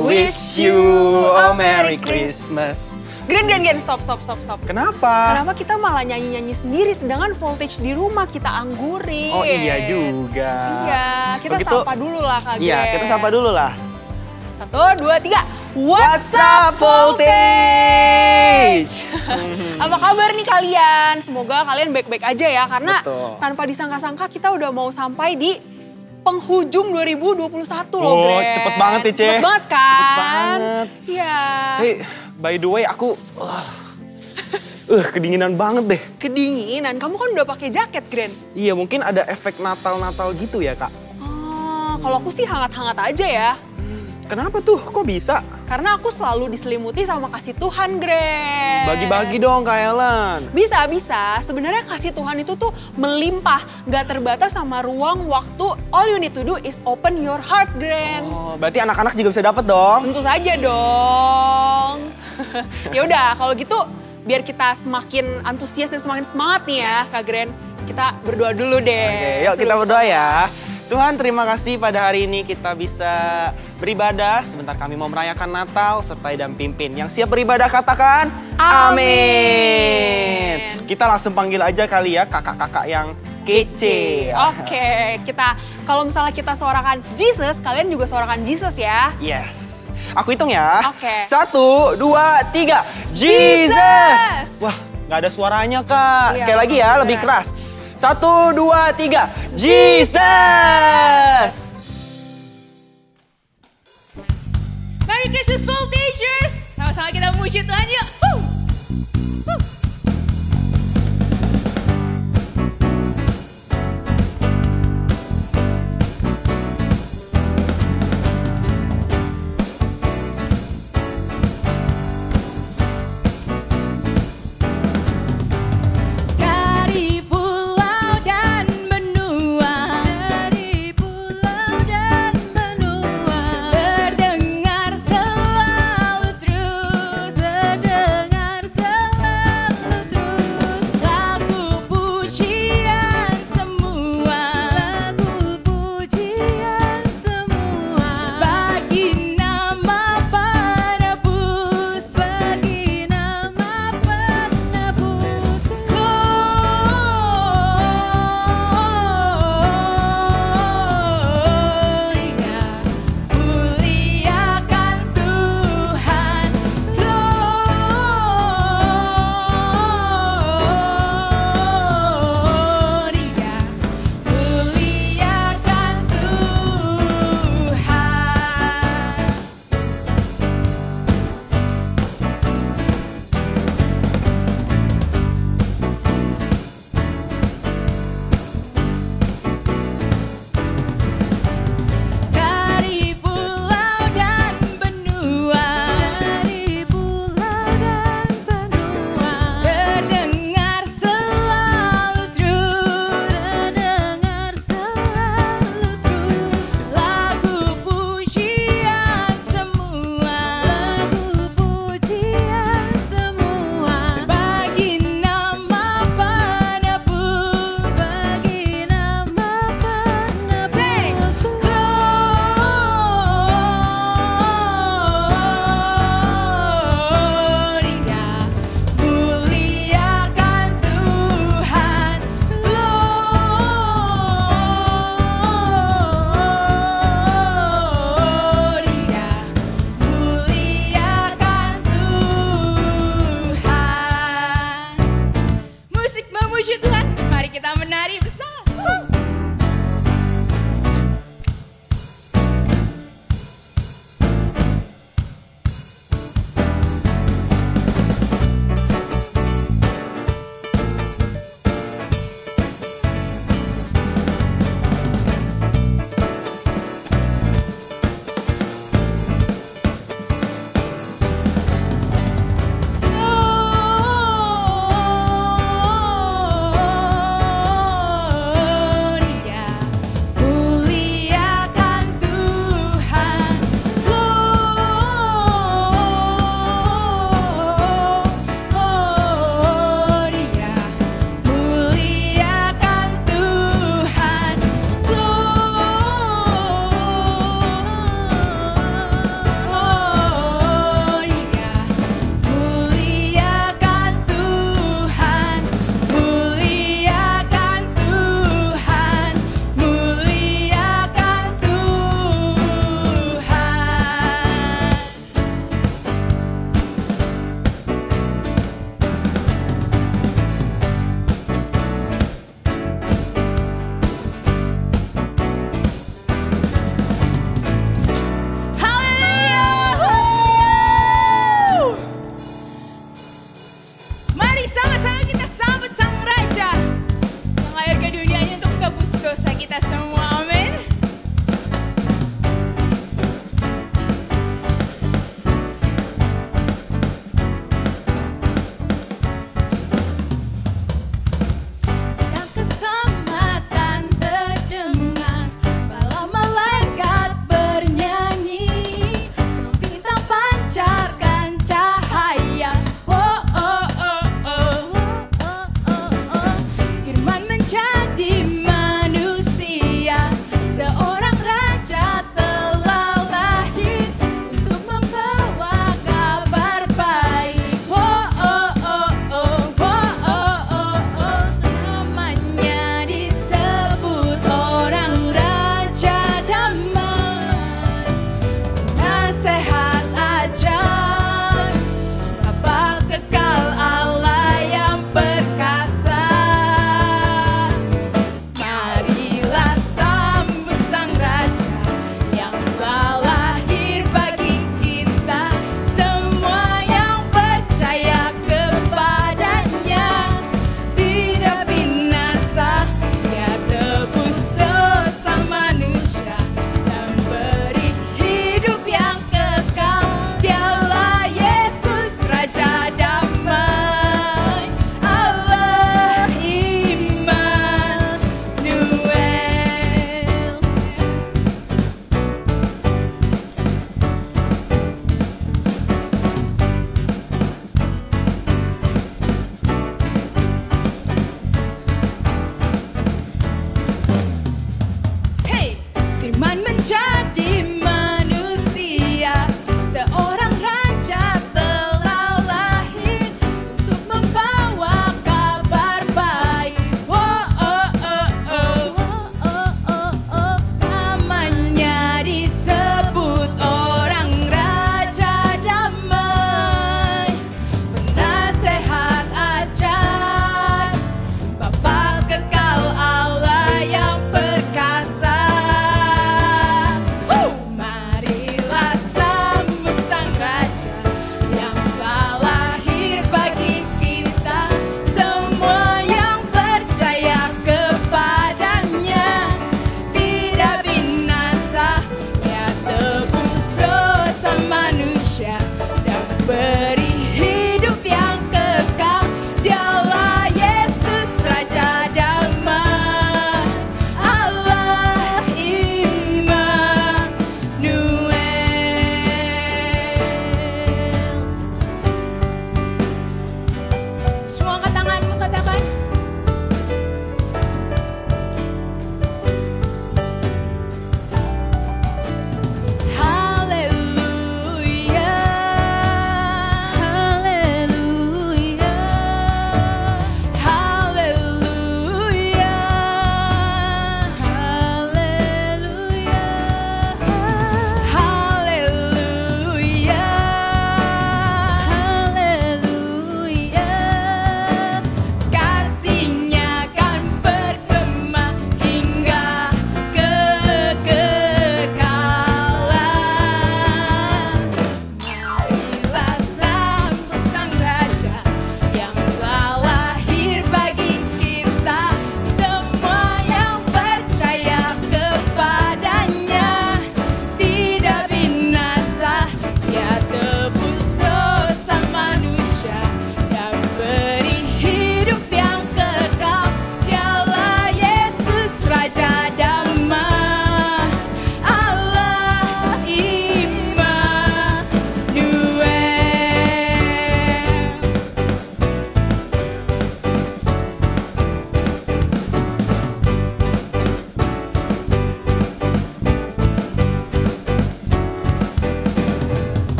wish you a Merry Christmas. Gen, stop. Kenapa? Kenapa kita malah nyanyi-nyanyi sendiri sedangkan voltage di rumah kita anggurin? Oh iya juga. Iya, kita Begitu, sapa dulu lah Kak Gen. Iya, kita sapa dulu lah. 1, 2, 3. What's up voltage? Apa kabar nih kalian? Semoga kalian baik-baik aja ya karena Betul. tanpa disangka-sangka kita udah mau sampai di penghujung 2021 loh, Oh, Gren. cepet banget nih, Ce. Cepet banget kan? Cepet banget. Iya. Hey, by the way aku kedinginan banget deh. Kedinginan? Kamu kan udah pakai jaket, Gren. Iya, mungkin ada efek Natal-Natal gitu ya, Kak. Oh, kalau aku sih hangat-hangat aja ya. Kenapa tuh? Kok bisa? Karena aku selalu diselimuti sama kasih Tuhan, Gren. Bagi-bagi dong, Kak Ellen. Bisa. Sebenarnya kasih Tuhan itu tuh melimpah, nggak terbatas sama ruang, waktu. All you need to do is open your heart, Gren. Oh, berarti anak-anak juga bisa dapet dong. Tentu saja dong. Ya udah, kalau gitu biar kita semakin antusias dan semakin semangat nih ya, Kak Gren. Kita berdoa dulu deh. Oke, yuk kita berdoa ya. Tuhan, terima kasih pada hari ini kita bisa beribadah. Sebentar kami mau merayakan Natal, sertai dan pimpin. Yang siap beribadah katakan, amin. Kita langsung panggil aja kali ya kakak-kakak yang kece. Oke, kalau misalnya kita suarakan Jesus, kalian juga suarakan Jesus ya. Yes. Aku hitung ya. Oke. 1, 2, 3. Jesus! Wah, nggak ada suaranya, Kak. Iya, Sekali lagi ya, lebih keras. 1, 2, 3. Jesus! Merry Christmas Voltagers! Sama-sama kita memuji Tuhan yuk! Terdengar selalu terus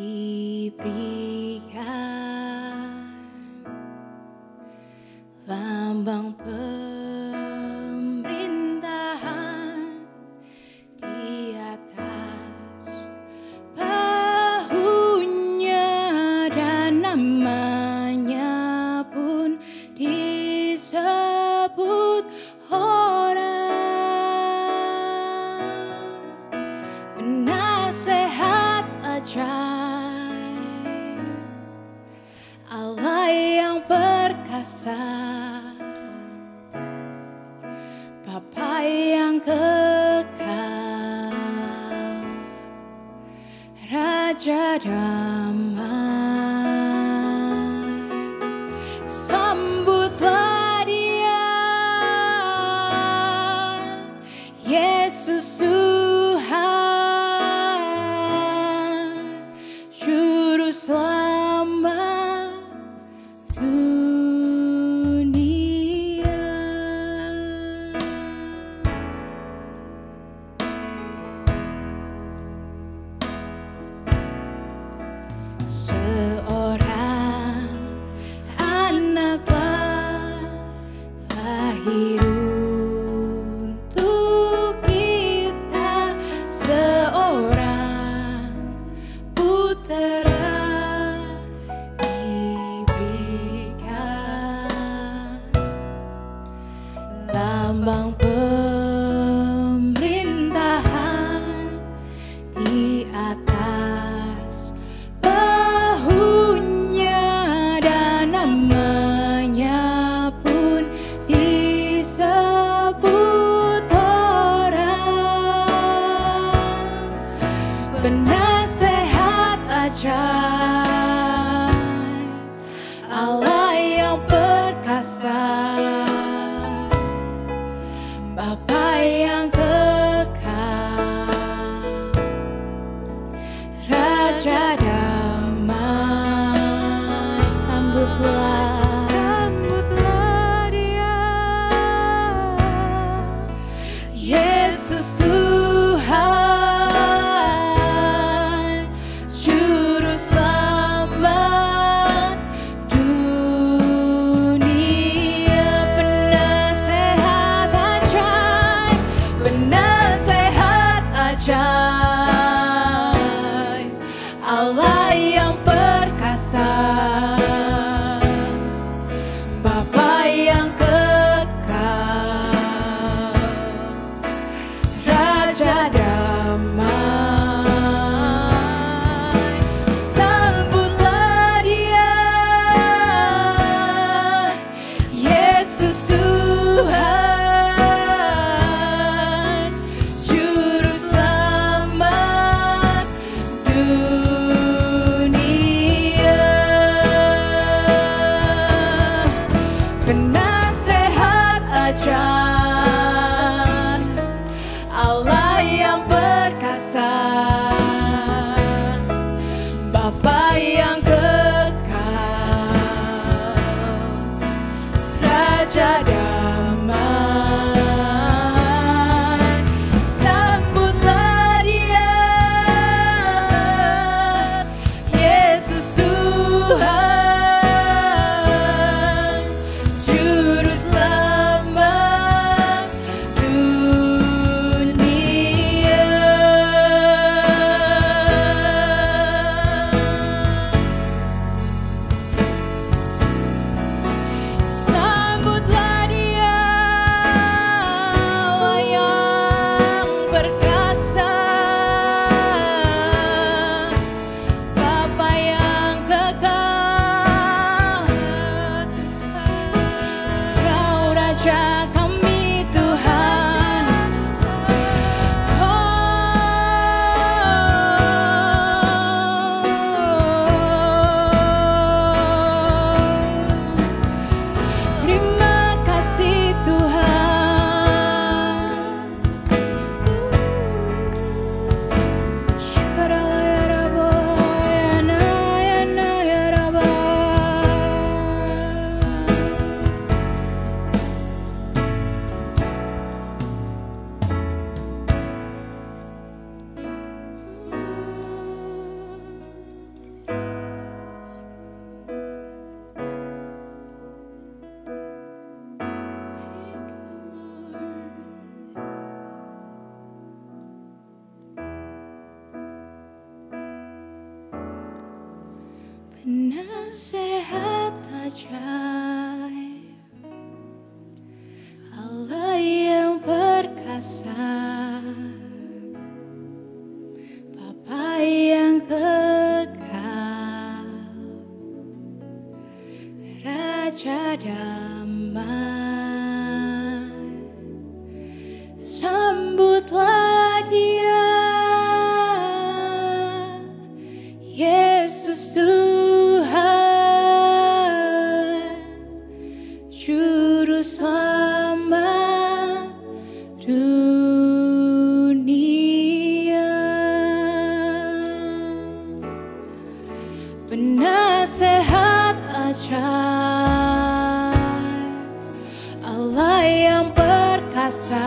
diberikan lambang pemerintahan di atas bahunya, dan namanya pun disebut orang penasehat ajaib, Allah yang perkasa, Bapa yang kekal, Raja damai. Sambutlah Dia, Yesus Tuhan, Juru Selamat dunia. Seorang anak telah lahir untuk kita, seorang putera diberikan lambang pemerintahan di atas bahunya, dan namanya pun disebut orang penasehat ajaib, Allah yang perkasa, Bapa yang kekal, Raja damai. Sambutlah Dia, Yesus Tuhan, Juru Selamat dunia. Penasehat ajaib, penasehat ajaib, Allah yang perkasa, Bapa yang kekal, Raja damai. Sambutlah Dia, Yesus Tuhan, Juru Selamat dunia. Penasehat ajaib, Allah yang perkasa, Bapa yang kekal, Raja damai, sambutlah Dia, Yesus Tuhan, Juru Selamat dunia. Penasehat ajaib, Allah yang perkasa,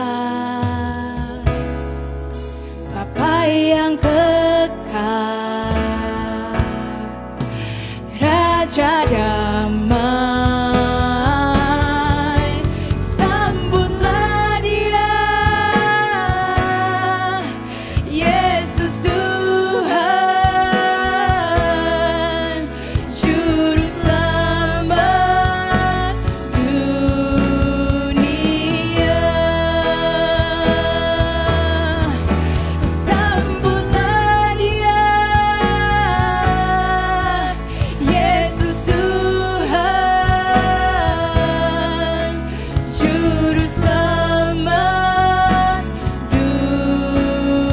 Bapa yang kekal, Raja damai, sambutlah Dia, Yesus Tuhan, Juru Selamat dunia. Sambutlah Dia, Yesus Tuhan, Juru Selamat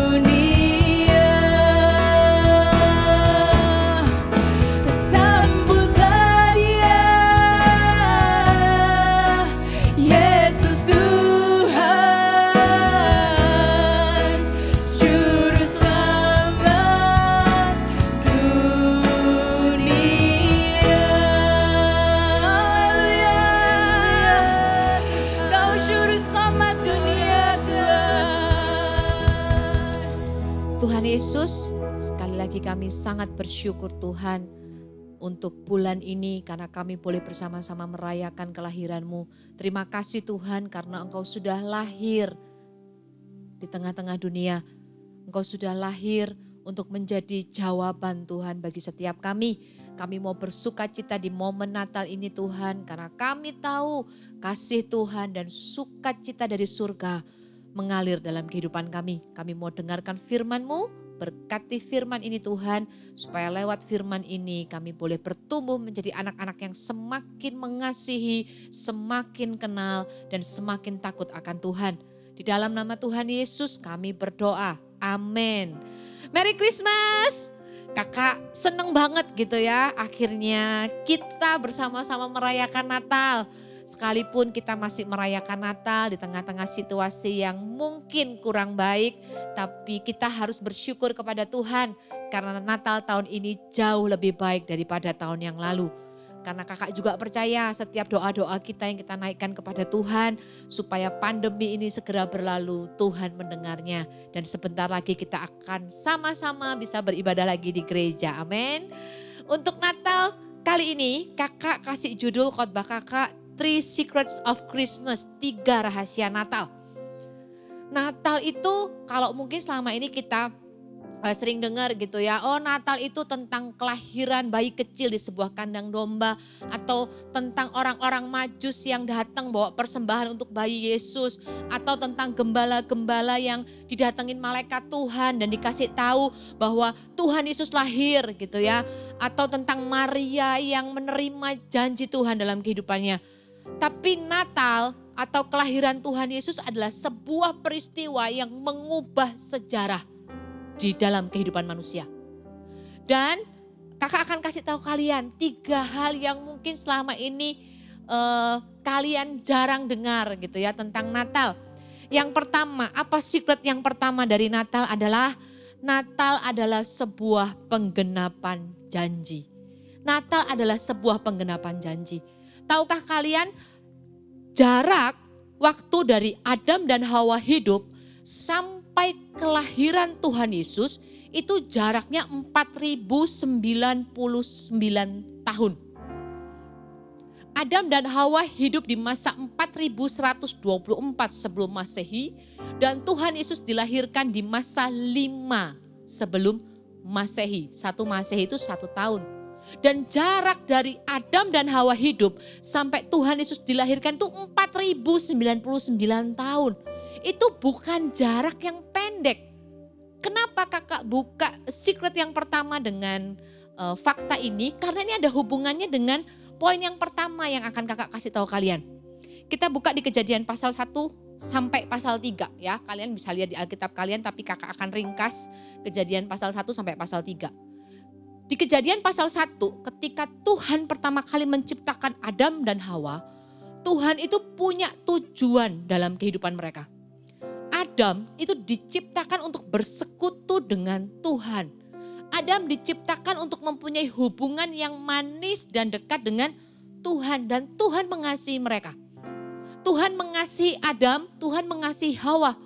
dunia. Sambutlah Dia, Yesus Tuhan, Juru Selamat dunia. Kau Juru Selamat dunia, Tuhan. Tuhan Yesus, sekali lagi kami sangat bersyukur Tuhan untuk bulan ini karena kami boleh bersama-sama merayakan kelahiran-Mu. Terima kasih Tuhan karena Engkau sudah lahir di tengah-tengah dunia. Engkau sudah lahir untuk menjadi jawaban Tuhan bagi setiap kami. Kami mau bersuka cita di momen Natal ini Tuhan karena kami tahu kasih Tuhan dan sukacita dari surga mengalir dalam kehidupan kami. Kami mau dengarkan firman-Mu, berkati firman ini Tuhan, supaya lewat firman ini kami boleh bertumbuh menjadi anak-anak yang semakin mengasihi, semakin kenal dan semakin takut akan Tuhan. Di dalam nama Tuhan Yesus kami berdoa, amin. Merry Christmas! Kakak seneng banget gitu ya, akhirnya kita bersama-sama merayakan Natal. Sekalipun kita masih merayakan Natal di tengah-tengah situasi yang mungkin kurang baik, tapi kita harus bersyukur kepada Tuhan karena Natal tahun ini jauh lebih baik daripada tahun yang lalu. Karena kakak juga percaya setiap doa-doa kita yang kita naikkan kepada Tuhan supaya pandemi ini segera berlalu, Tuhan mendengarnya. Dan sebentar lagi kita akan sama-sama bisa beribadah lagi di gereja, amin. Untuk Natal kali ini kakak kasih judul khotbah kakak, 3 Secrets of Christmas, 3 rahasia Natal. Natal itu kalau mungkin selama ini kita sering dengar gitu ya, oh Natal itu tentang kelahiran bayi kecil di sebuah kandang domba. Atau tentang orang-orang Majus yang datang bawa persembahan untuk bayi Yesus. Atau tentang gembala-gembala yang didatengin malaikat Tuhan dan dikasih tahu bahwa Tuhan Yesus lahir gitu ya. Atau tentang Maria yang menerima janji Tuhan dalam kehidupannya. Tapi Natal atau kelahiran Tuhan Yesus adalah sebuah peristiwa yang mengubah sejarah di dalam kehidupan manusia. Dan kakak akan kasih tahu kalian 3 hal yang mungkin selama ini kalian jarang dengar gitu ya tentang Natal. Yang pertama, apa secret yang pertama dari Natal adalah Natal adalah sebuah penggenapan janji. Natal adalah sebuah penggenapan janji. Tahukah kalian jarak waktu dari Adam dan Hawa hidup sampai kelahiran Tuhan Yesus itu jaraknya 4099 tahun. Adam dan Hawa hidup di masa 4124 sebelum Masehi dan Tuhan Yesus dilahirkan di masa 5 sebelum Masehi. 1 Masehi itu 1 tahun. Dan jarak dari Adam dan Hawa hidup sampai Tuhan Yesus dilahirkan itu 4099 tahun. Itu bukan jarak yang pendek. Kenapa kakak buka secret yang pertama dengan fakta ini? Karena ini ada hubungannya dengan poin yang pertama yang akan kakak kasih tahu kalian. Kita buka di Kejadian pasal 1 sampai pasal 3 ya. Kalian bisa lihat di Alkitab kalian, tapi kakak akan ringkas Kejadian pasal 1 sampai pasal 3. Di Kejadian pasal 1, ketika Tuhan pertama kali menciptakan Adam dan Hawa, Tuhan itu punya tujuan dalam kehidupan mereka. Adam itu diciptakan untuk bersekutu dengan Tuhan. Adam diciptakan untuk mempunyai hubungan yang manis dan dekat dengan Tuhan. Dan Tuhan mengasihi mereka. Tuhan mengasihi Adam, Tuhan mengasihi Hawa.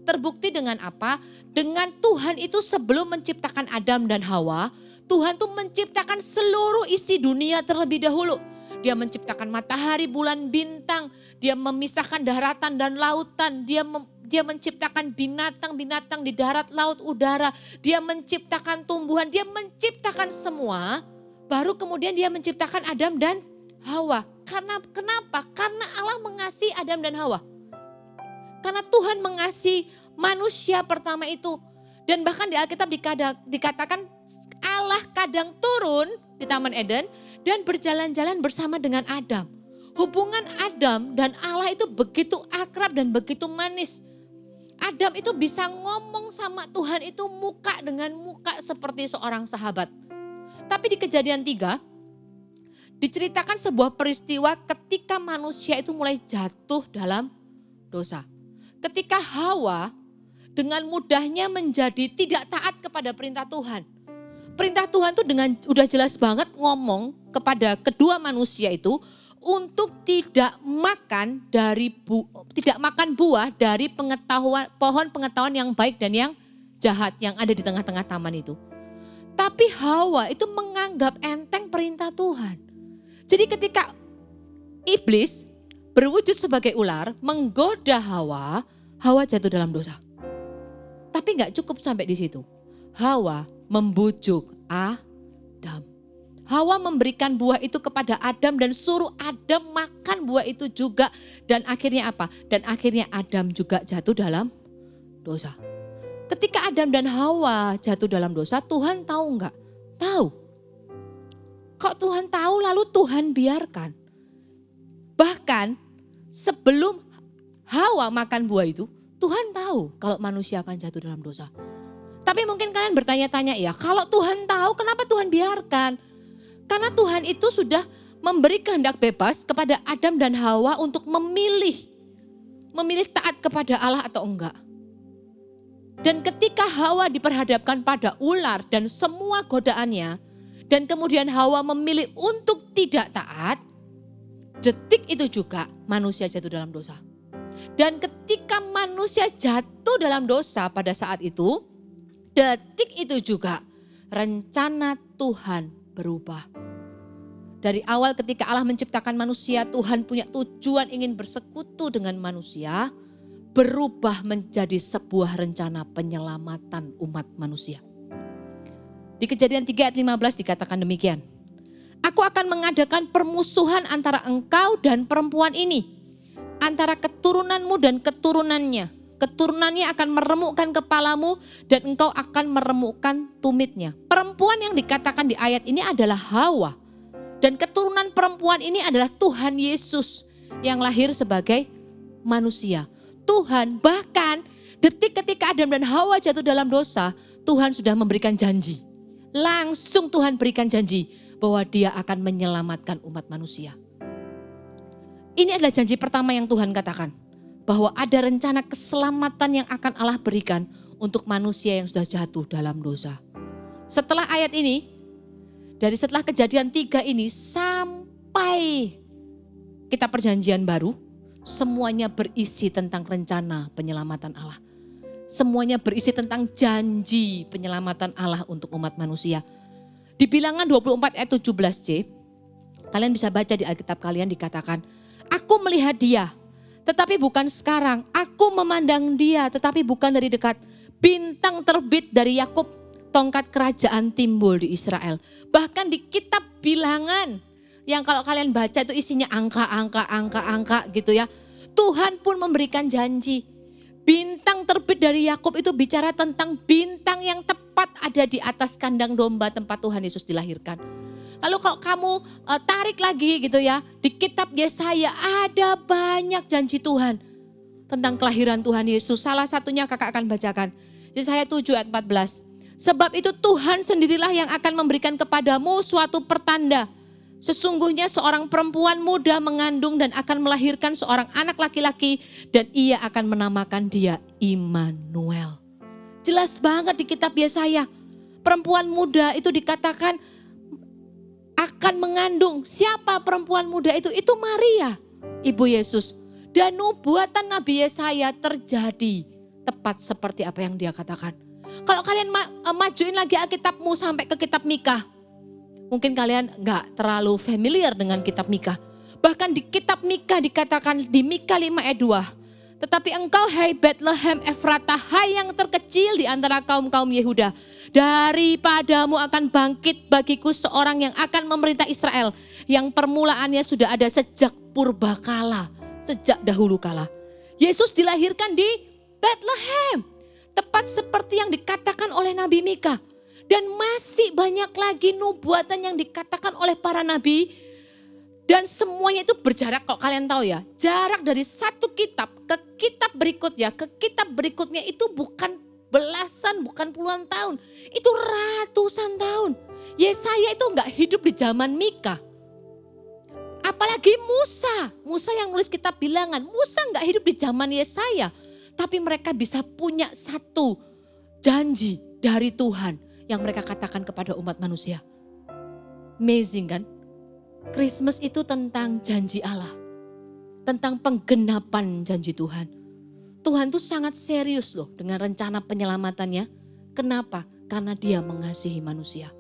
Terbukti dengan apa? Dengan Tuhan itu sebelum menciptakan Adam dan Hawa, Tuhan tuh menciptakan seluruh isi dunia terlebih dahulu. Dia menciptakan matahari, bulan, bintang. Dia memisahkan daratan dan lautan. Dia menciptakan binatang-binatang di darat, laut, udara. Dia menciptakan tumbuhan, dia menciptakan semua. Baru kemudian dia menciptakan Adam dan Hawa. Kenapa? Karena Allah mengasihi Adam dan Hawa. Karena Tuhan mengasihi manusia pertama itu. Dan bahkan di Alkitab dikatakan Allah kadang turun di Taman Eden dan berjalan-jalan bersama dengan Adam. Hubungan Adam dan Allah itu begitu akrab dan begitu manis. Adam itu bisa ngomong sama Tuhan itu muka dengan muka seperti seorang sahabat. Tapi di Kejadian 3 diceritakan sebuah peristiwa ketika manusia itu mulai jatuh dalam dosa. Ketika Hawa dengan mudahnya menjadi tidak taat kepada perintah Tuhan. Perintah Tuhan tuh dengan udah jelas banget ngomong kepada kedua manusia itu untuk tidak makan buah dari pohon pengetahuan yang baik dan yang jahat yang ada di tengah-tengah taman itu. Tapi Hawa itu menganggap enteng perintah Tuhan. Jadi ketika iblis berwujud sebagai ular menggoda Hawa, Hawa jatuh dalam dosa. Tapi gak cukup sampai di situ. Hawa membujuk Adam. Hawa memberikan buah itu kepada Adam dan suruh Adam makan buah itu juga. Dan akhirnya apa? Dan akhirnya Adam juga jatuh dalam dosa. Ketika Adam dan Hawa jatuh dalam dosa, Tuhan tahu enggak? Tahu. Kok Tuhan tahu lalu Tuhan biarkan? Bahkan sebelum Hawa makan buah itu, Tuhan tahu kalau manusia akan jatuh dalam dosa. Tapi mungkin kalian bertanya-tanya ya, kalau Tuhan tahu kenapa Tuhan biarkan? Karena Tuhan itu sudah memberi kehendak bebas kepada Adam dan Hawa untuk memilih taat kepada Allah atau enggak. Dan ketika Hawa diperhadapkan pada ular dan semua godaannya, dan kemudian Hawa memilih untuk tidak taat, detik itu juga manusia jatuh dalam dosa. Dan ketika manusia jatuh dalam dosa pada saat itu, detik itu juga rencana Tuhan berubah. Dari awal ketika Allah menciptakan manusia, Tuhan punya tujuan ingin bersekutu dengan manusia, berubah menjadi sebuah rencana penyelamatan umat manusia. Di Kejadian 3 ayat 15 dikatakan demikian. Aku akan mengadakan permusuhan antara engkau dan perempuan ini. Antara keturunanmu dan keturunannya. Keturunannya akan meremukkan kepalamu dan engkau akan meremukkan tumitnya. Perempuan yang dikatakan di ayat ini adalah Hawa. Dan keturunan perempuan ini adalah Tuhan Yesus yang lahir sebagai manusia. Tuhan bahkan detik ketika Adam dan Hawa jatuh dalam dosa, Tuhan sudah memberikan janji. Langsung Tuhan berikan janji bahwa dia akan menyelamatkan umat manusia. Ini adalah janji pertama yang Tuhan katakan. Bahwa ada rencana keselamatan yang akan Allah berikan untuk manusia yang sudah jatuh dalam dosa. Setelah ayat ini, setelah Kejadian 3 ini sampai kita perjanjian baru, semuanya berisi tentang rencana penyelamatan Allah. Semuanya berisi tentang janji penyelamatan Allah untuk umat manusia. Di Bilangan 24 ayat 17c, kalian bisa baca di Alkitab kalian dikatakan, aku melihat dia, tetapi bukan sekarang. Aku memandang dia, tetapi bukan dari dekat. Bintang terbit dari Yakub, tongkat kerajaan timbul di Israel. Bahkan di kitab Bilangan yang kalau kalian baca itu isinya angka gitu ya. Tuhan pun memberikan janji. Bintang terbit dari Yakub itu bicara tentang bintang yang tepat ada di atas kandang domba tempat Tuhan Yesus dilahirkan. Lalu kalau kamu tarik lagi gitu ya, di kitab Yesaya ada banyak janji Tuhan tentang kelahiran Tuhan Yesus. Salah satunya kakak akan bacakan. Yesaya 7 ayat 14. Sebab itu Tuhan sendirilah yang akan memberikan kepadamu suatu pertanda. Sesungguhnya seorang perempuan muda mengandung dan akan melahirkan seorang anak laki-laki dan ia akan menamakan dia Immanuel. Jelas banget di kitab Yesaya. Perempuan muda itu dikatakan akan mengandung. Siapa perempuan muda itu? Itu Maria, ibu Yesus. Dan nubuatan Nabi Yesaya terjadi tepat seperti apa yang dia katakan. Kalau kalian majuin lagi Alkitabmu sampai ke kitab Mika. Mungkin kalian gak terlalu familiar dengan kitab Mika. Bahkan di kitab Mika dikatakan di Mika 5 ayat 2. Tetapi engkau hai Bethlehem Efratah, hai yang terkecil di antara kaum-kaum Yehuda. Daripadamu akan bangkit bagiku seorang yang akan memerintah Israel. Yang permulaannya sudah ada sejak purbakala, sejak dahulu kala. Yesus dilahirkan di Bethlehem. Tepat seperti yang dikatakan oleh Nabi Mika. Dan masih banyak lagi nubuatan yang dikatakan oleh para nabi. Dan semuanya itu berjarak, kalau kalian tahu ya. Jarak dari satu kitab ke kitab berikutnya, ke kitab berikutnya itu bukan belasan, bukan puluhan tahun. Itu ratusan tahun. Yesaya itu enggak hidup di zaman Mika. Apalagi Musa. Musa yang nulis kitab Bilangan. Musa enggak hidup di zaman Yesaya. Tapi mereka bisa punya satu janji dari Tuhan yang mereka katakan kepada umat manusia. Amazing kan? Christmas itu tentang janji Allah. Tentang penggenapan janji Tuhan. Tuhan tuh sangat serius loh dengan rencana penyelamatannya. Kenapa? Karena dia mengasihi manusia.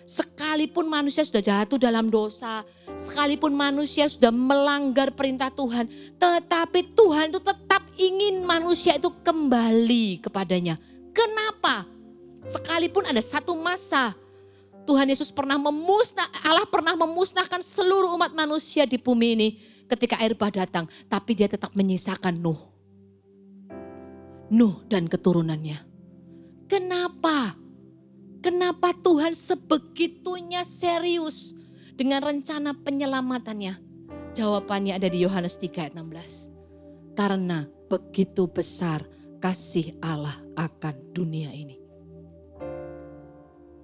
Sekalipun manusia sudah jatuh dalam dosa. Sekalipun manusia sudah melanggar perintah Tuhan. Tetapi Tuhan itu tetap ingin manusia itu kembali kepadanya. Kenapa? Sekalipun ada satu masa Tuhan Yesus Allah pernah memusnahkan seluruh umat manusia di bumi ini ketika air bah datang. Tapi dia tetap menyisakan Nuh dan keturunannya. Kenapa? Kenapa Tuhan sebegitunya serius dengan rencana penyelamatannya? Jawabannya ada di Yohanes 3 ayat 16. Karena begitu besar kasih Allah akan dunia ini.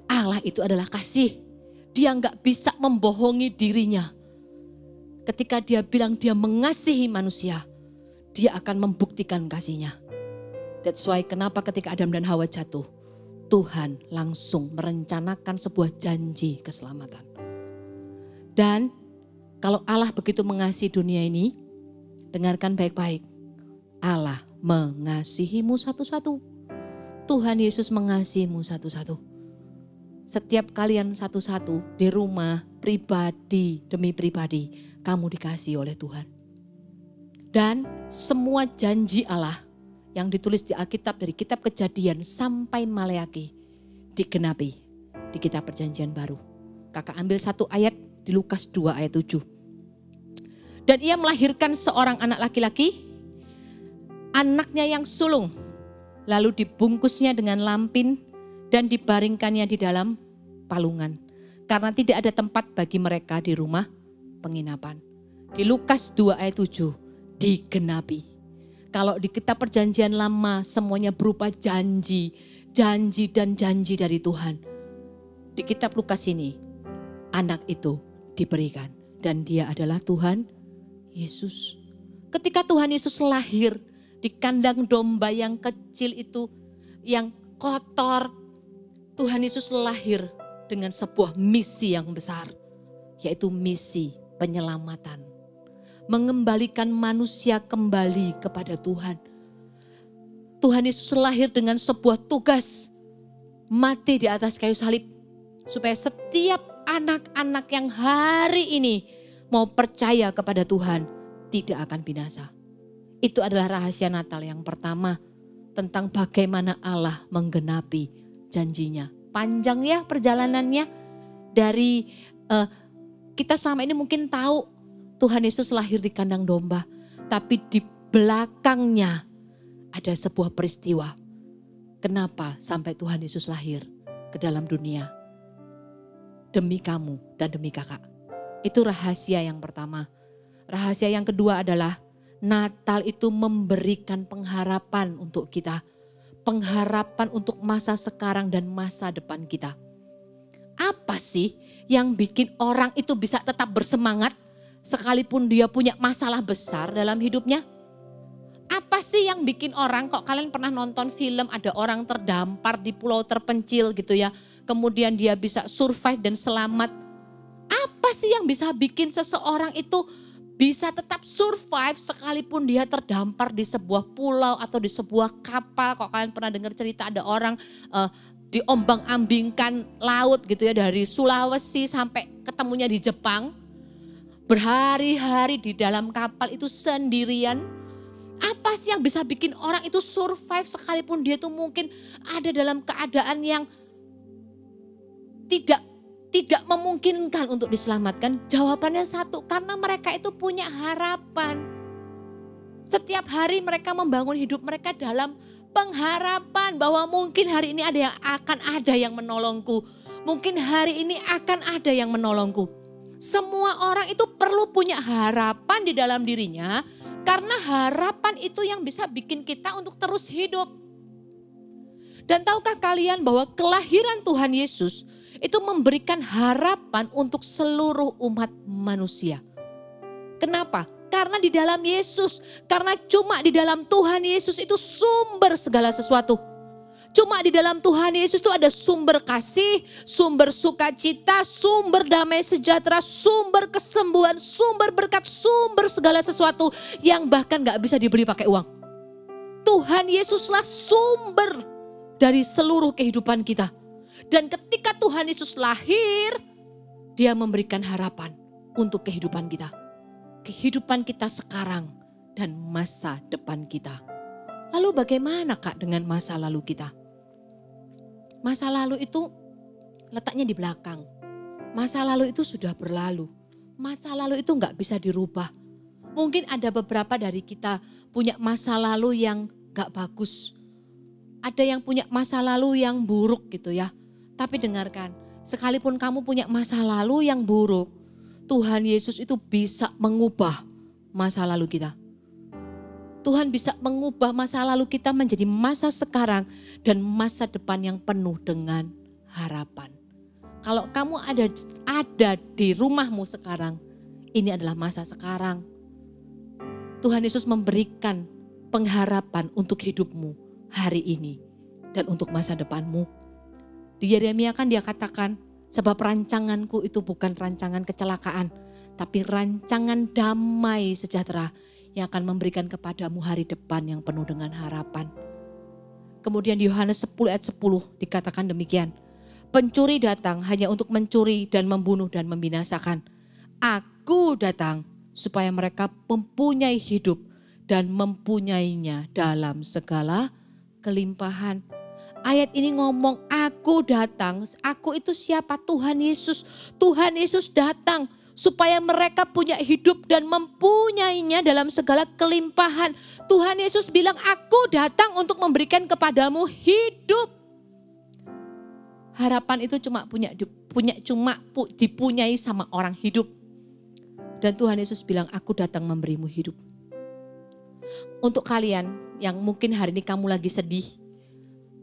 Allah itu adalah kasih. Dia nggak bisa membohongi dirinya. Ketika dia bilang dia mengasihi manusia, dia akan membuktikan kasihnya. That's why kenapa ketika Adam dan Hawa jatuh, Tuhan langsung merencanakan sebuah janji keselamatan. Dan kalau Allah begitu mengasihi dunia ini, dengarkan baik-baik. Allah mengasihimu satu-satu. Tuhan Yesus mengasihimu satu-satu. Setiap kalian satu-satu di rumah, pribadi demi pribadi, kamu dikasihi oleh Tuhan. Dan semua janji Allah yang ditulis di Alkitab dari kitab Kejadian sampai Maleaki digenapi di kitab Perjanjian Baru. Kakak ambil satu ayat di Lukas 2 ayat 7. Dan ia melahirkan seorang anak laki-laki, anaknya yang sulung, lalu dibungkusnya dengan lampin dan dibaringkannya di dalam palungan. Karena tidak ada tempat bagi mereka di rumah penginapan. Di Lukas 2 ayat 7 digenapi. Kalau di kitab Perjanjian Lama semuanya berupa janji dan janji dari Tuhan. Di kitab Lukas ini anak itu diberikan dan dia adalah Tuhan Yesus. Ketika Tuhan Yesus lahir di kandang domba yang kecil itu, yang kotor, Tuhan Yesus lahir dengan sebuah misi yang besar, yaitu misi penyelamatan. Mengembalikan manusia kembali kepada Tuhan. Tuhan Yesus lahir dengan sebuah tugas, mati di atas kayu salib, supaya setiap anak-anak yang hari ini mau percaya kepada Tuhan tidak akan binasa. Itu adalah rahasia Natal yang pertama tentang bagaimana Allah menggenapi janjinya panjang ya perjalanannya. Dari kita selama ini mungkin tahu Tuhan Yesus lahir di kandang domba. Tapi di belakangnya ada sebuah peristiwa. Kenapa sampai Tuhan Yesus lahir ke dalam dunia? Demi kamu dan demi kakak. Itu rahasia yang pertama. Rahasia yang kedua adalah Natal itu memberikan pengharapan untuk kita. Pengharapan untuk masa sekarang dan masa depan kita. Apa sih yang bikin orang itu bisa tetap bersemangat sekalipun dia punya masalah besar dalam hidupnya? Apa sih yang bikin orang, kok kalian pernah nonton film ada orang terdampar di pulau terpencil gitu ya. Kemudian dia bisa survive dan selamat. Apa sih yang bisa bikin seseorang itu bisa tetap survive sekalipun dia terdampar di sebuah pulau atau di sebuah kapal. Kok kalian pernah dengar cerita ada orang diombang-ambingkan laut gitu ya, dari Sulawesi sampai ketemunya di Jepang. Berhari-hari di dalam kapal itu sendirian. Apa sih yang bisa bikin orang itu survive sekalipun dia tuh mungkin ada dalam keadaan yang tidak memungkinkan untuk diselamatkan? Jawabannya satu, karena mereka itu punya harapan. Setiap hari mereka membangun hidup mereka dalam pengharapan bahwa mungkin hari ini akan ada yang menolongku. Mungkin hari ini akan ada yang menolongku. Semua orang itu perlu punya harapan di dalam dirinya, karena harapan itu yang bisa bikin kita untuk terus hidup. Dan tahukah kalian bahwa kelahiran Tuhan Yesus itu memberikan harapan untuk seluruh umat manusia. Kenapa? Karena di dalam Yesus, karena cuma di dalam Tuhan Yesus itu sumber segala sesuatu. Cuma di dalam Tuhan Yesus itu ada sumber kasih, sumber sukacita, sumber damai sejahtera, sumber kesembuhan, sumber berkat, sumber segala sesuatu yang bahkan gak bisa dibeli pakai uang. Tuhan Yesuslah sumber dari seluruh kehidupan kita. Dan ketika Tuhan Yesus lahir, Dia memberikan harapan untuk kehidupan kita. Kehidupan kita sekarang dan masa depan kita. Lalu bagaimana Kak dengan masa lalu kita? Masa lalu itu letaknya di belakang. Masa lalu itu sudah berlalu. Masa lalu itu gak bisa dirubah. Mungkin ada beberapa dari kita punya masa lalu yang gak bagus. Ada yang punya masa lalu yang buruk gitu ya. Tapi dengarkan, sekalipun kamu punya masa lalu yang buruk, Tuhan Yesus itu bisa mengubah masa lalu kita. Tuhan bisa mengubah masa lalu kita menjadi masa sekarang dan masa depan yang penuh dengan harapan. Kalau kamu ada di rumahmu sekarang, ini adalah masa sekarang. Tuhan Yesus memberikan pengharapan untuk hidupmu hari ini dan untuk masa depanmu. Di Yeremia kan Dia katakan, sebab rancanganku itu bukan rancangan kecelakaan, tapi rancangan damai sejahtera yang akan memberikan kepadamu hari depan yang penuh dengan harapan. Kemudian di Yohanes 10 ayat 10 dikatakan demikian. Pencuri datang hanya untuk mencuri dan membunuh dan membinasakan. Aku datang supaya mereka mempunyai hidup dan mempunyainya dalam segala kelimpahan. Ayat ini ngomong aku datang, aku itu siapa? Tuhan Yesus. Tuhan Yesus datang supaya mereka punya hidup dan mempunyainya dalam segala kelimpahan. Tuhan Yesus bilang aku datang untuk memberikan kepadamu hidup. Harapan itu dipunyai sama orang hidup. Dan Tuhan Yesus bilang aku datang memberimu hidup. Untuk kalian yang mungkin hari ini kamu lagi sedih,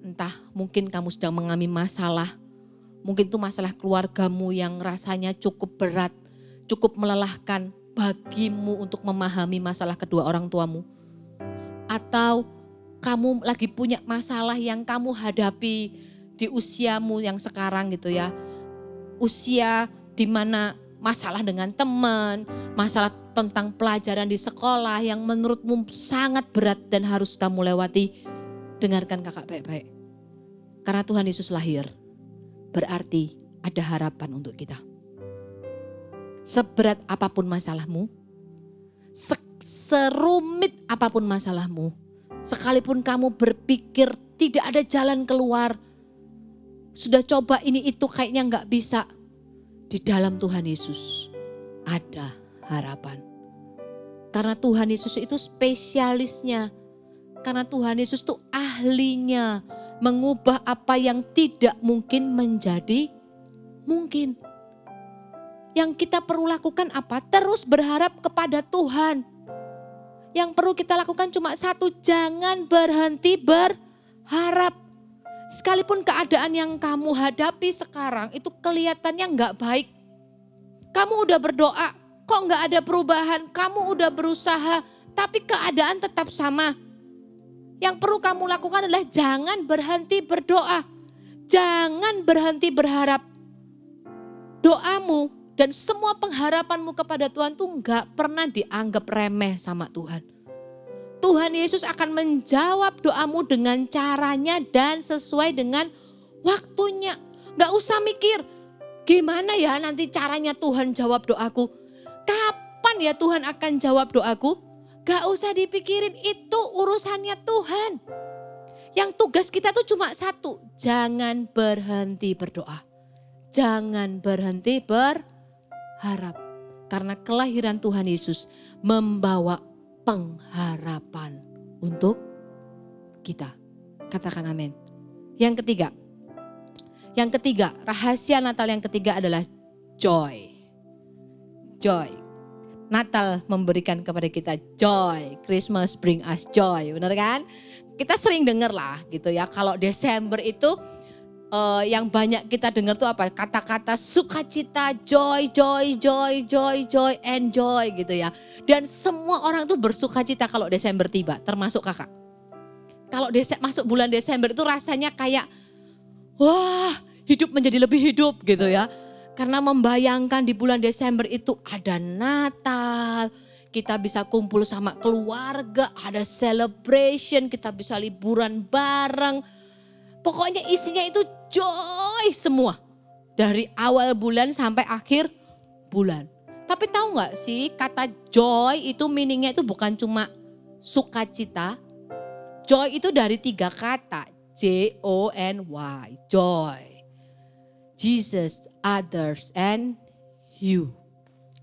entah mungkin kamu sedang mengalami masalah, mungkin itu masalah keluargamu yang rasanya cukup berat, cukup melelahkan bagimu untuk memahami masalah kedua orang tuamu. Atau kamu lagi punya masalah yang kamu hadapi di usiamu yang sekarang gitu ya. Usia di mana masalah dengan teman, masalah tentang pelajaran di sekolah yang menurutmu sangat berat dan harus kamu lewati. Dengarkan kakak baik-baik. Karena Tuhan Yesus lahir, berarti ada harapan untuk kita. Seberat apapun masalahmu, serumit apapun masalahmu, sekalipun kamu berpikir tidak ada jalan keluar, sudah coba ini itu kayaknya nggak bisa. Di dalam Tuhan Yesus ada harapan. Karena Tuhan Yesus itu spesialisnya. Karena Tuhan Yesus itu ahlinya mengubah apa yang tidak mungkin menjadi mungkin. Yang kita perlu lakukan apa? Terus berharap kepada Tuhan. Yang perlu kita lakukan cuma satu, jangan berhenti berharap. Sekalipun keadaan yang kamu hadapi sekarang itu kelihatannya nggak baik. Kamu udah berdoa, kok nggak ada perubahan? Kamu udah berusaha, tapi keadaan tetap sama. Yang perlu kamu lakukan adalah jangan berhenti berdoa. Jangan berhenti berharap. Doamu dan semua pengharapanmu kepada Tuhan tuh nggak pernah dianggap remeh sama Tuhan. Tuhan Yesus akan menjawab doamu dengan caranya dan sesuai dengan waktunya. Gak usah mikir, gimana ya nanti caranya Tuhan jawab doaku. Kapan ya Tuhan akan jawab doaku? Gak usah dipikirin, itu urusannya Tuhan. Yang tugas kita tuh cuma satu, jangan berhenti berdoa. Jangan berhenti berharap. Karena kelahiran Tuhan Yesus membawa pengharapan untuk kita. Katakan amin. Yang ketiga, rahasia Natal yang ketiga adalah joy. Joy. Natal memberikan kepada kita joy. Christmas bring us joy, benar kan? Kita sering dengar lah gitu ya, kalau Desember itu yang banyak kita dengar tuh apa? Kata-kata sukacita, joy, joy, joy, joy, joy, and joy gitu ya. Dan semua orang tuh bersukacita kalau Desember tiba, termasuk kakak. Kalau masuk bulan Desember itu rasanya kayak, wah hidup menjadi lebih hidup gitu ya. Karena membayangkan di bulan Desember itu ada Natal, kita bisa kumpul sama keluarga, ada celebration, kita bisa liburan bareng. Pokoknya isinya itu joy semua. Dari awal bulan sampai akhir bulan. Tapi tahu gak sih kata joy itu meaningnya itu bukan cuma sukacita. Joy itu dari 3 kata. J-O-N-Y. Joy. Jesus, others, and you.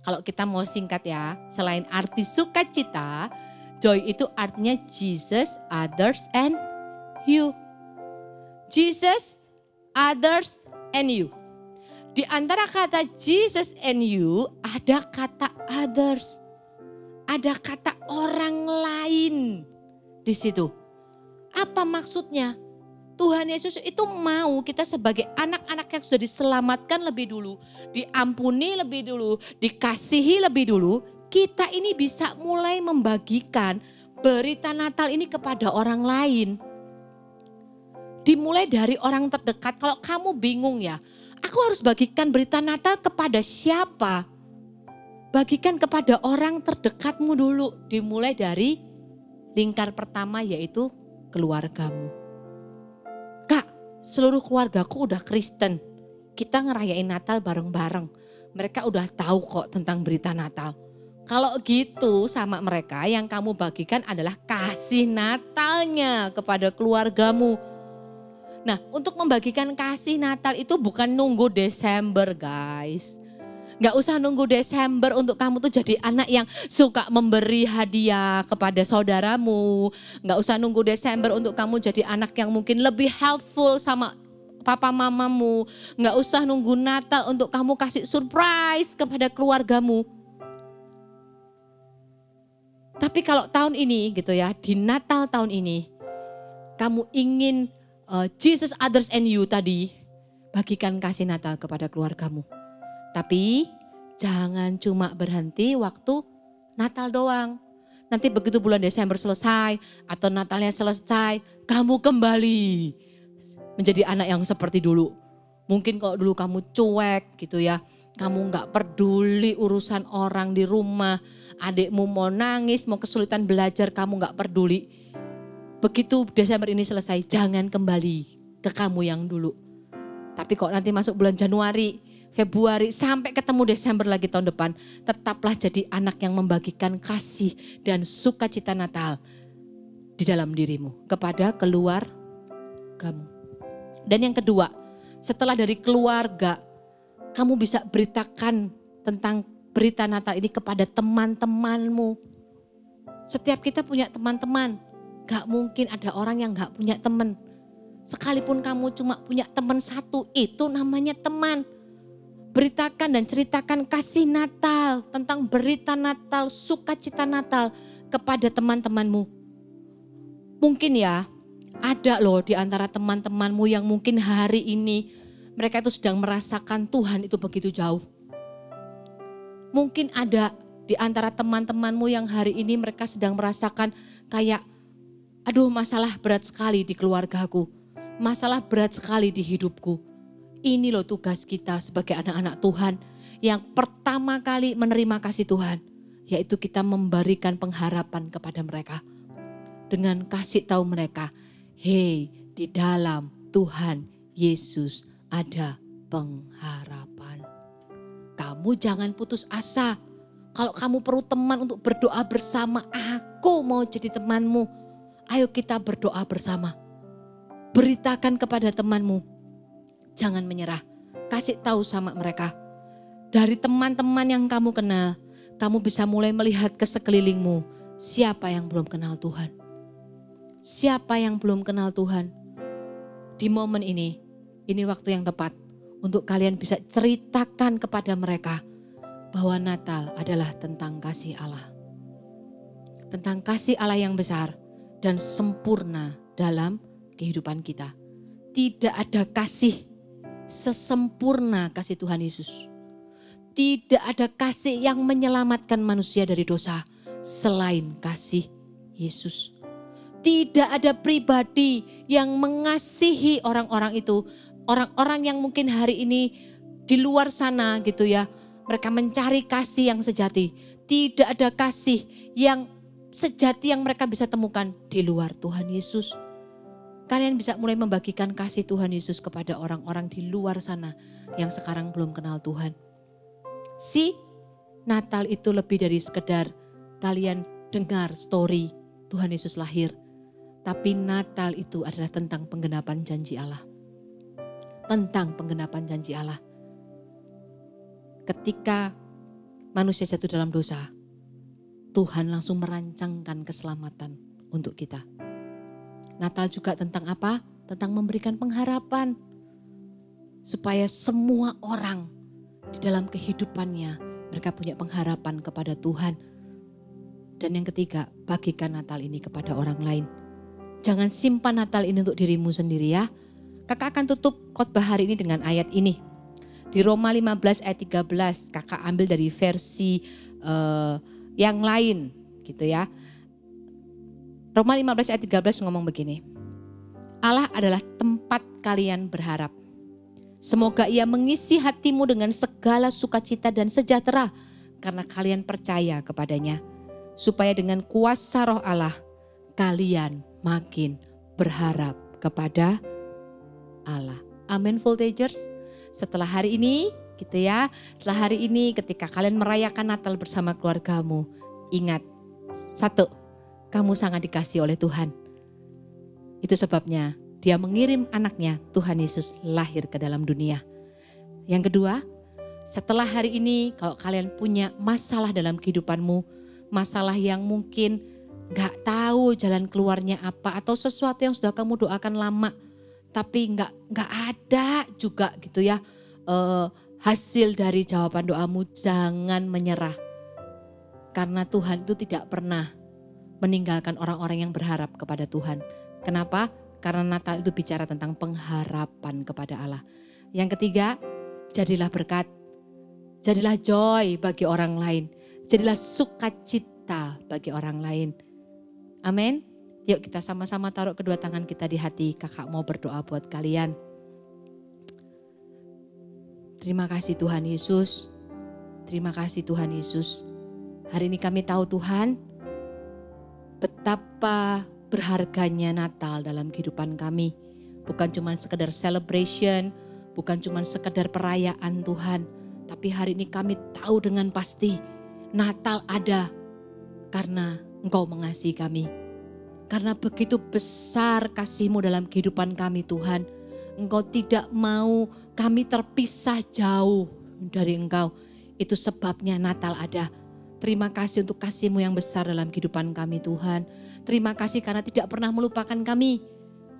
Kalau kita mau singkat ya. Selain arti sukacita. Joy itu artinya Jesus, others, and you. Jesus, others, and you. Di antara kata Jesus and you ada kata others. Ada kata orang lain di situ. Apa maksudnya? Tuhan Yesus itu mau kita sebagai anak-anak yang sudah diselamatkan lebih dulu, diampuni lebih dulu, dikasihi lebih dulu, kita ini bisa mulai membagikan berita Natal ini kepada orang lain. Dimulai dari orang terdekat. Kalau kamu bingung ya, aku harus bagikan berita Natal kepada siapa? Bagikan kepada orang terdekatmu dulu. Dimulai dari lingkar pertama yaitu keluargamu. Kak, seluruh keluargaku udah Kristen. Kita ngerayain Natal bareng-bareng. Mereka udah tahu kok tentang berita Natal. Kalau gitu sama mereka yang kamu bagikan adalah kasih Natalnya kepada keluargamu. Nah, untuk membagikan kasih Natal itu bukan nunggu Desember, guys. Gak usah nunggu Desember untuk kamu tuh jadi anak yang suka memberi hadiah kepada saudaramu. Gak usah nunggu Desember untuk kamu jadi anak yang mungkin lebih helpful sama papa mamamu. Gak usah nunggu Natal untuk kamu kasih surprise kepada keluargamu. Tapi kalau tahun ini gitu ya, di Natal tahun ini, kamu ingin Jesus, others, and you tadi, bagikan kasih Natal kepada keluargamu. Tapi jangan cuma berhenti waktu Natal doang. Nanti begitu bulan Desember selesai atau Natalnya selesai, kamu kembali menjadi anak yang seperti dulu. Mungkin kalau dulu kamu cuek gitu ya, kamu gak peduli urusan orang di rumah, adikmu mau nangis, mau kesulitan belajar, kamu gak peduli. Begitu Desember ini selesai, jangan kembali ke kamu yang dulu. Tapi kok nanti masuk bulan Januari, Februari, sampai ketemu Desember lagi tahun depan, tetaplah jadi anak yang membagikan kasih dan sukacita Natal di dalam dirimu kepada keluargamu. Dan yang kedua, setelah dari keluarga, kamu bisa beritakan tentang berita Natal ini kepada teman-temanmu. Setiap kita punya teman-teman, gak mungkin ada orang yang gak punya teman. Sekalipun kamu cuma punya teman satu, itu namanya teman. Beritakan dan ceritakan kasih Natal, tentang berita Natal, sukacita Natal kepada teman-temanmu. Mungkin ya, ada loh di antara teman-temanmu yang mungkin hari ini mereka itu sedang merasakan Tuhan itu begitu jauh. Mungkin ada di antara teman-temanmu yang hari ini mereka sedang merasakan kayak, aduh masalah berat sekali di keluargaku, masalah berat sekali di hidupku. Ini loh tugas kita sebagai anak-anak Tuhan yang pertama kali menerima kasih Tuhan, yaitu kita memberikan pengharapan kepada mereka. Dengan kasih tahu mereka, hei, di dalam Tuhan Yesus ada pengharapan. Kamu jangan putus asa. Kalau kamu perlu teman untuk berdoa bersama, aku mau jadi temanmu. Ayo kita berdoa bersama. Beritakan kepada temanmu, jangan menyerah. Kasih tahu sama mereka. Dari teman-teman yang kamu kenal, kamu bisa mulai melihat ke sekelilingmu. Siapa yang belum kenal Tuhan? Siapa yang belum kenal Tuhan? Di momen ini waktu yang tepat untuk kalian bisa ceritakan kepada mereka bahwa Natal adalah tentang kasih Allah. Tentang kasih Allah yang besar dan sempurna dalam kehidupan kita. Tidak ada kasih sesempurna kasih Tuhan Yesus. Tidak ada kasih yang menyelamatkan manusia dari dosa selain kasih Yesus. Tidak ada pribadi yang mengasihi orang-orang itu. Orang-orang yang mungkin hari ini di luar sana gitu ya. Mereka mencari kasih yang sejati. Tidak ada kasih yang sejati yang mereka bisa temukan di luar Tuhan Yesus. Kalian bisa mulai membagikan kasih Tuhan Yesus kepada orang-orang di luar sana yang sekarang belum kenal Tuhan. Natal itu lebih dari sekedar kalian dengar story Tuhan Yesus lahir. Tapi Natal itu adalah tentang penggenapan janji Allah. Tentang penggenapan janji Allah. Ketika manusia jatuh dalam dosa, Tuhan langsung merancangkan keselamatan untuk kita. Natal juga tentang apa? Tentang memberikan pengharapan. Supaya semua orang di dalam kehidupannya mereka punya pengharapan kepada Tuhan. Dan yang ketiga, bagikan Natal ini kepada orang lain. Jangan simpan Natal ini untuk dirimu sendiri ya. Kakak akan tutup khotbah hari ini dengan ayat ini. Di Roma 15 ayat 13, kakak ambil dari versi yang lain gitu ya. Roma 15 ayat 13 ngomong begini. Allah adalah tempat kalian berharap. Semoga ia mengisi hatimu dengan segala sukacita dan sejahtera karena kalian percaya kepadanya. Supaya dengan kuasa roh Allah kalian makin berharap kepada Allah. Amin Voltagers. Setelah hari ini gitu ya. Setelah hari ini ketika kalian merayakan Natal bersama keluargamu. Ingat, satu, kamu sangat dikasihi oleh Tuhan. Itu sebabnya Dia mengirim anaknya, Tuhan Yesus lahir ke dalam dunia. Yang kedua, setelah hari ini kalau kalian punya masalah dalam kehidupanmu, masalah yang mungkin gak tahu jalan keluarnya apa, atau sesuatu yang sudah kamu doakan lama, tapi gak ada juga gitu ya hasil dari jawaban doamu, jangan menyerah. Karena Tuhan itu tidak pernah meninggalkan orang-orang yang berharap kepada Tuhan. Kenapa? Karena Natal itu bicara tentang pengharapan kepada Allah. Yang ketiga, jadilah berkat. Jadilah joy bagi orang lain. Jadilah sukacita bagi orang lain. Amin. Yuk kita sama-sama taruh kedua tangan kita di hati. Kakak mau berdoa buat kalian. Terima kasih Tuhan Yesus. Terima kasih Tuhan Yesus. Hari ini kami tahu Tuhan, betapa berharganya Natal dalam kehidupan kami. Bukan cuma sekedar celebration, bukan cuma sekedar perayaan Tuhan. Tapi hari ini kami tahu dengan pasti Natal ada karena Engkau mengasihi kami. Karena begitu besar kasih-Mu dalam kehidupan kami Tuhan. Engkau tidak mau kami terpisah jauh dari Engkau. Itu sebabnya Natal ada. Terima kasih untuk kasih-Mu yang besar dalam kehidupan kami Tuhan. Terima kasih karena tidak pernah melupakan kami.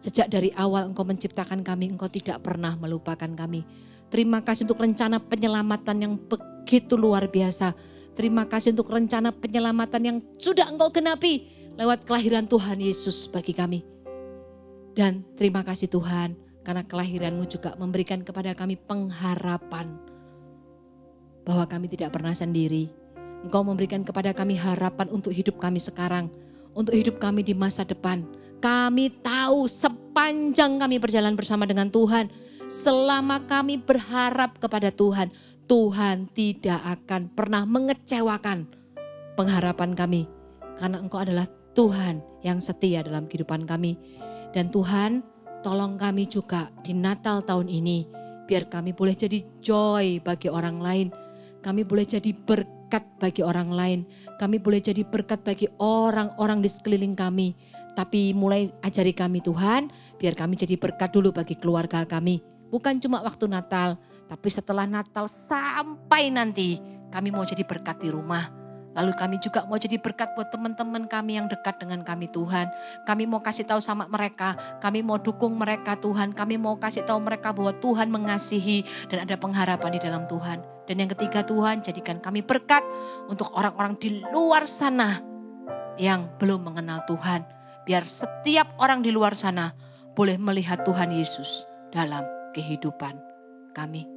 Sejak dari awal Engkau menciptakan kami, Engkau tidak pernah melupakan kami. Terima kasih untuk rencana penyelamatan yang begitu luar biasa. Terima kasih untuk rencana penyelamatan yang sudah Engkau genapi lewat kelahiran Tuhan Yesus bagi kami. Dan terima kasih Tuhan karena kelahiran-Mu juga memberikan kepada kami pengharapan bahwa kami tidak pernah sendiri. Engkau memberikan kepada kami harapan untuk hidup kami sekarang, untuk hidup kami di masa depan. Kami tahu sepanjang kami berjalan bersama dengan Tuhan, selama kami berharap kepada Tuhan, Tuhan tidak akan pernah mengecewakan pengharapan kami. Karena Engkau adalah Tuhan yang setia dalam kehidupan kami. Dan Tuhan, tolong kami juga di Natal tahun ini, biar kami boleh jadi joy bagi orang lain. Kami boleh jadi berkat bagi orang lain. Kami boleh jadi berkat bagi orang-orang di sekeliling kami. Tapi mulai ajari kami Tuhan, biar kami jadi berkat dulu bagi keluarga kami. Bukan cuma waktu Natal, tapi setelah Natal sampai nanti kami mau jadi berkat di rumah. Lalu kami juga mau jadi berkat buat teman-teman kami yang dekat dengan kami Tuhan. Kami mau kasih tahu sama mereka, kami mau dukung mereka Tuhan. Kami mau kasih tahu mereka bahwa Tuhan mengasihi dan ada pengharapan di dalam Tuhan. Dan yang ketiga Tuhan, jadikan kami berkat untuk orang-orang di luar sana yang belum mengenal Tuhan. Biar setiap orang di luar sana boleh melihat Tuhan Yesus dalam kehidupan kami.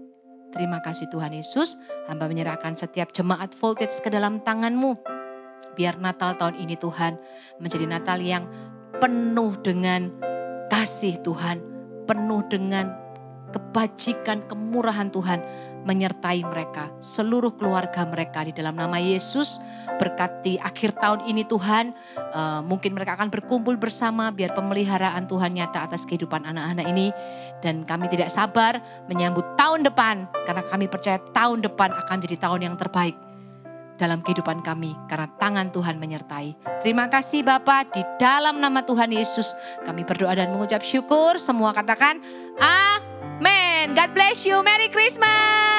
Terima kasih Tuhan Yesus, hamba menyerahkan setiap jemaat Voltage ke dalam tangan-Mu. Biar Natal tahun ini Tuhan menjadi Natal yang penuh dengan kasih Tuhan, penuh dengan kebajikan, kemurahan Tuhan menyertai mereka, seluruh keluarga mereka di dalam nama Yesus. Berkati akhir tahun ini Tuhan, mungkin mereka akan berkumpul bersama biar pemeliharaan Tuhan nyata atas kehidupan anak-anak ini. Dan kami tidak sabar menyambut tahun depan karena kami percaya tahun depan akan jadi tahun yang terbaik dalam kehidupan kami karena tangan Tuhan menyertai. Terima kasih Bapa, di dalam nama Tuhan Yesus kami berdoa dan mengucap syukur. Semua katakan amin. God bless you. Merry Christmas.